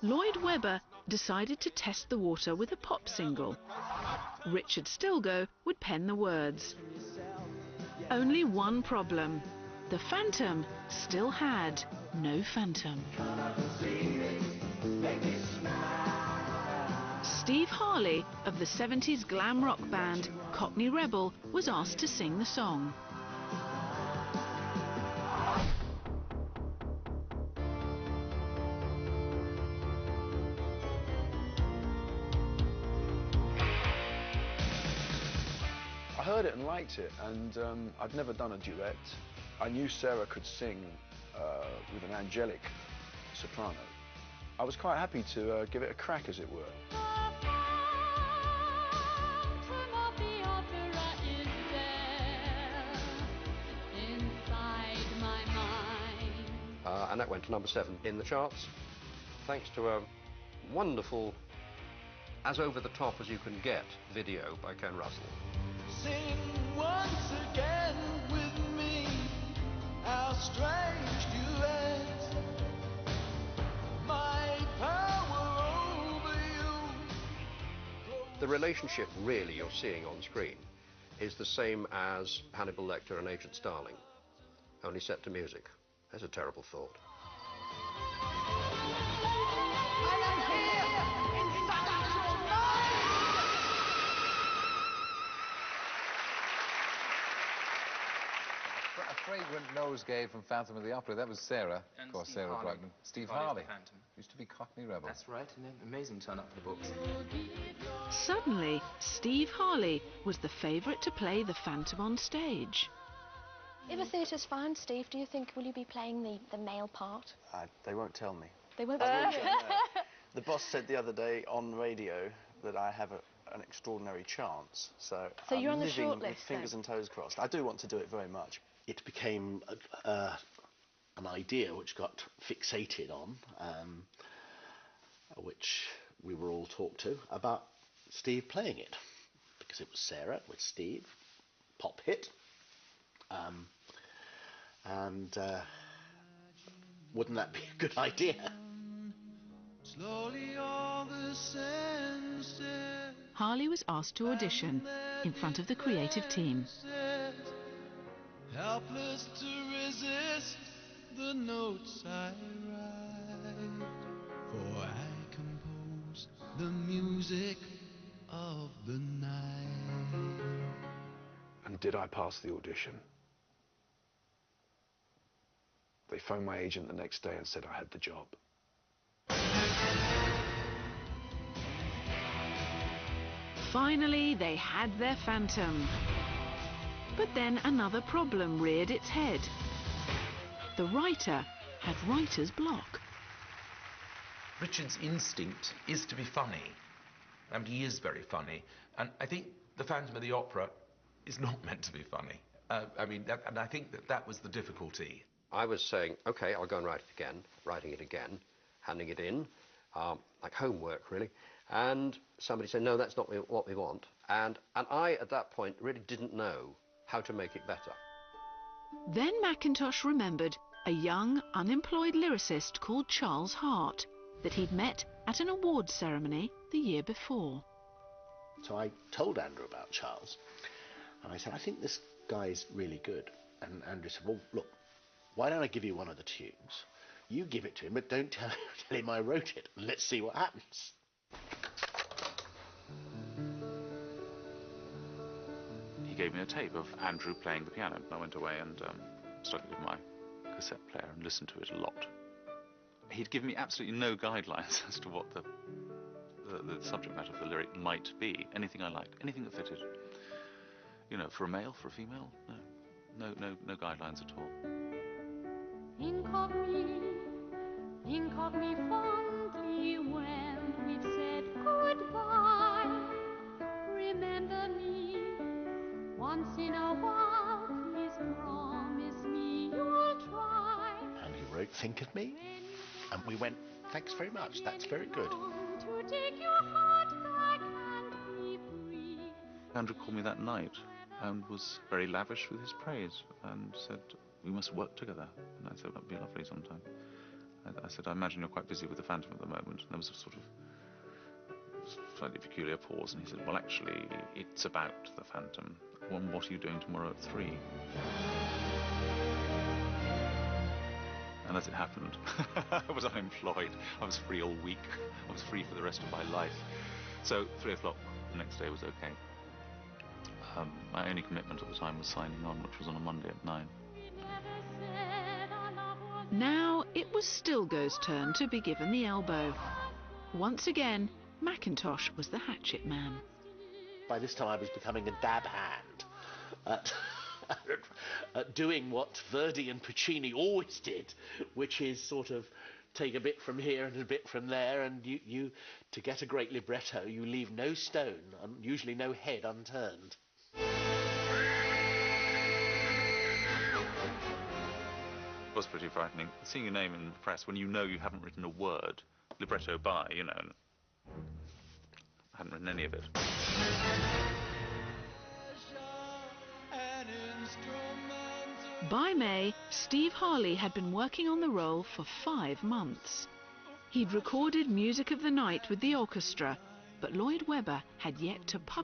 Lloyd Webber decided to test the water with a pop single. Richard Stilgoe would pen the words. Only one problem. The Phantom still had no phantom. Steve Harley of the 70s glam rock band Cockney Rebel was asked to sing the song. I heard it and liked it, and I'd never done a duet. I knew Sarah could sing with an angelic soprano. I was quite happy to give it a crack, as it were. And that went to #7 in the charts, thanks to a wonderful, as over-the-top as you can get, video by Ken Russell. Sing once again with me, our strange duet. My power over you. The relationship really you're seeing on screen is the same as Hannibal Lecter and Agent Starling, only set to music. That's a terrible thought. A fragrant nosegay from Phantom of the Opera. That was Sarah, of course, Sarah Brightman. Steve Harley. Used to be Cockney Rebel. That's right, an amazing turn-up for the books. Suddenly, Steve Harley was the favourite to play the Phantom on stage. If a theatre's found, Steve, do you think, will you be playing the male part? They won't tell me. They won't tell you? The boss said the other day on radio that I have an extraordinary chance. So you're on the living short with list, fingers and toes crossed. I do want to do it very much. It became an idea which got fixated on, which we were all talked to, about Steve playing it. Because it was Sarah with Steve, pop hit. Wouldn't that be a good idea? Harley was asked to audition in front of the creative team. Helpless to resist the notes I write, for I compose the music of the night. And did I pass the audition? They phoned my agent the next day and said I had the job. Finally, they had their Phantom. But then another problem reared its head. The writer had writer's block. Richard's instinct is to be funny, and he is very funny. And I think the Phantom of the Opera is not meant to be funny. And I think that was the difficulty. I was saying, OK, I'll go and write it again, writing it again, handing it in, like homework, really. And somebody said, no, that's not what we want. And I, at that point, really didn't know how to make it better. Then Mackintosh remembered a young, unemployed lyricist called Charles Hart that he'd met at an awards ceremony the year before. So I told Andrew about Charles, and I said, I think this guy's really good. And Andrew said, well, look, why don't I give you one of the tunes? You give it to him, but don't tell him I wrote it, and let's see what happens. He gave me a tape of Andrew playing the piano. I went away and stuck it in my cassette player and listened to it a lot. He'd given me absolutely no guidelines as to what the subject matter of the lyric might be. Anything I liked, anything that fitted. You know, for a male, for a female, no guidelines at all. Think of me fondly when we've said goodbye. Remember me once in a while. Please promise me you'll try. And he wrote Think of Me, and we went, thanks very much, that's very good. To take your heart back and be free. Andrew called me that night and was very lavish with his praise and said, we must work together. And I said, that'd be lovely sometime. I said, I imagine you're quite busy with the Phantom at the moment. And there was a sort of slightly peculiar pause, and he said, well, actually, it's about the Phantom. Well, what are you doing tomorrow at 3? And as it happened, I was unemployed. I was free all week. I was free for the rest of my life. So 3 o'clock the next day was okay. My only commitment at the time was signing on, which was on a Monday at 9. Now it was Stilgoe's turn to be given the elbow. Once again, Mackintosh was the hatchet man. By this time I was becoming a dab hand at doing what Verdi and Puccini always did, which is sort of take a bit from here and a bit from there, and you to get a great libretto, you leave no stone and usually no head unturned. It was pretty frightening. Seeing your name in the press when you know you haven't written a word, libretto by, you know, I hadn't written any of it. By May, Steve Harley had been working on the role for 5 months. He'd recorded Music of the Night with the orchestra, but Lloyd Webber had yet to publish